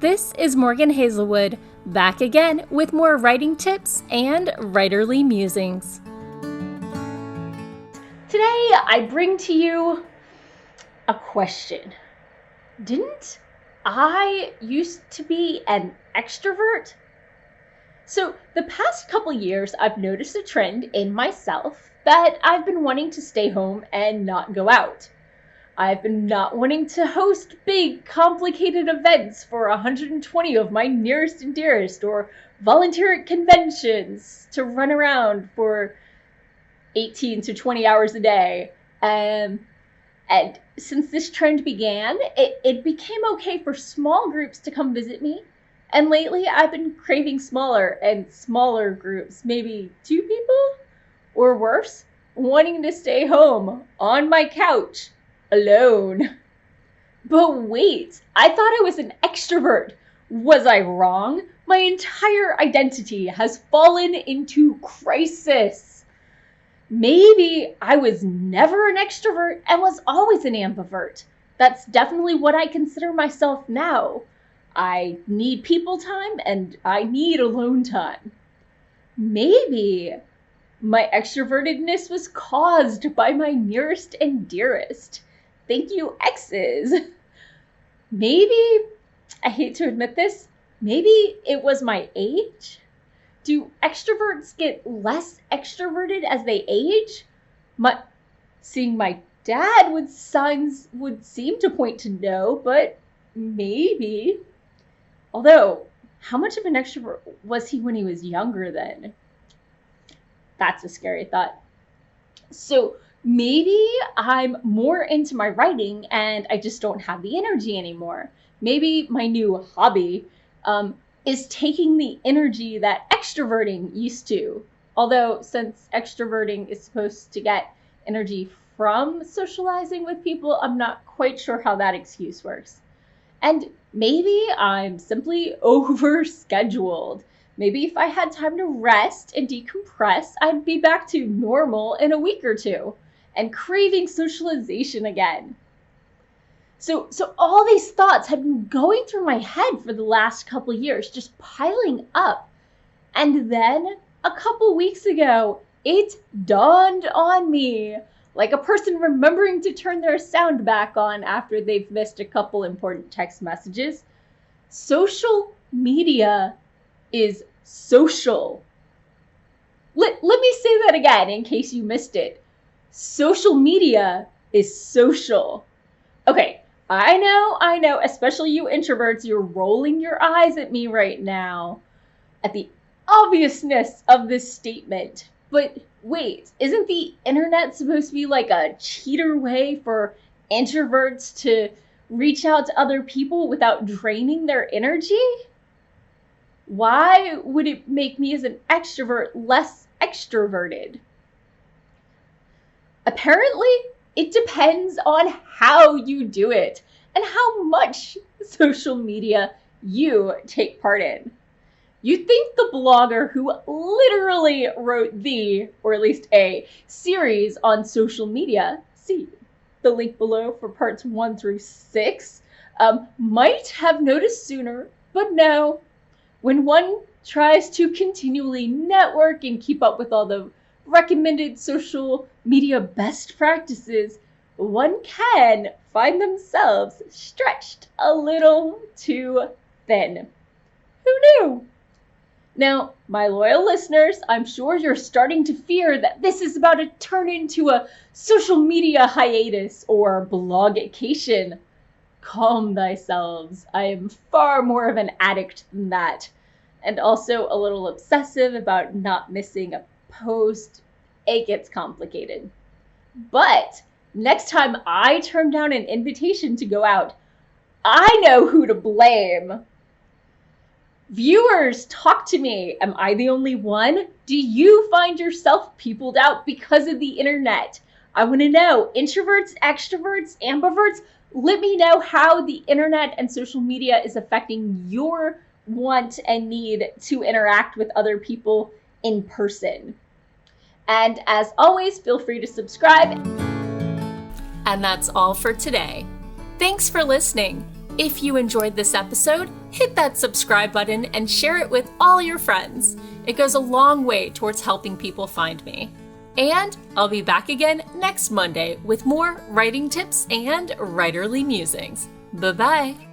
This is Morgan Hazelwood, back again with more writing tips and writerly musings. Today, I bring to you a question. Didn't I used to be an extrovert? So the past couple years, I've noticed a trend in myself that I've been wanting to stay home and not go out. I've been not wanting to host big, complicated events for 120 of my nearest and dearest, or volunteer at conventions to run around for 18 to 20 hours a day. And since this trend began, it became okay for small groups to come visit me. And lately, I've been craving smaller and smaller groups, maybe 2 people or worse, wanting to stay home on my couch alone. But wait, I thought I was an extrovert. Was I wrong? My entire identity has fallen into crisis. Maybe I was never an extrovert and was always an ambivert. That's definitely what I consider myself now. I need people time and I need alone time. Maybe my extrovertedness was caused by my nearest and dearest. Thank you, exes. Maybe, I hate to admit this, maybe it was my age? Do extroverts get less extroverted as they age? Seeing my dad with signs would seem to point to no, but maybe. Although, how much of an extrovert was he when he was younger then? That's a scary thought. So maybe I'm more into my writing and I just don't have the energy anymore. Maybe my new hobby is taking the energy that extroverting used to. Although since extroverting is supposed to get energy from socializing with people, I'm not quite sure how that excuse works. And maybe I'm simply overscheduled. Maybe if I had time to rest and decompress, I'd be back to normal in a week or two and craving socialization again. So all these thoughts have been going through my head for the last couple years, just piling up. And then a couple weeks ago, it dawned on me, like a person remembering to turn their sound back on after they've missed a couple important text messages. Social media is social. Let me say that again in case you missed it. Social media is social. Okay, I know, especially you introverts, you're rolling your eyes at me right now at the obviousness of this statement. But wait, isn't the internet supposed to be like a cheater way for introverts to reach out to other people without draining their energy? Why would it make me as an extrovert less extroverted? Apparently, it depends on how you do it and how much social media you take part in. You'd think the blogger who literally wrote or at least a series on social media, see the link below for parts 1 through 6, might have noticed sooner, but no. When one tries to continually network and keep up with all the recommended social media best practices, one can find themselves stretched a little too thin. Who knew? Now, my loyal listeners, I'm sure you're starting to fear that this is about to turn into a social media hiatus or blogcation. Calm thyselves. I am far more of an addict than that. And also a little obsessive about not missing a post. It gets complicated. But next time I turn down an invitation to go out, I know who to blame. Viewers, talk to me. Am I the only one? Do you find yourself peopled out because of the internet? I want to know. Introverts, extroverts, ambiverts, let me know how the internet and social media is affecting your want and need to interact with other people in person. And as always, feel free to subscribe. And that's all for today. Thanks for listening. If you enjoyed this episode, hit that subscribe button and share it with all your friends. It goes a long way towards helping people find me. And I'll be back again next Monday with more writing tips and writerly musings. Bye-bye.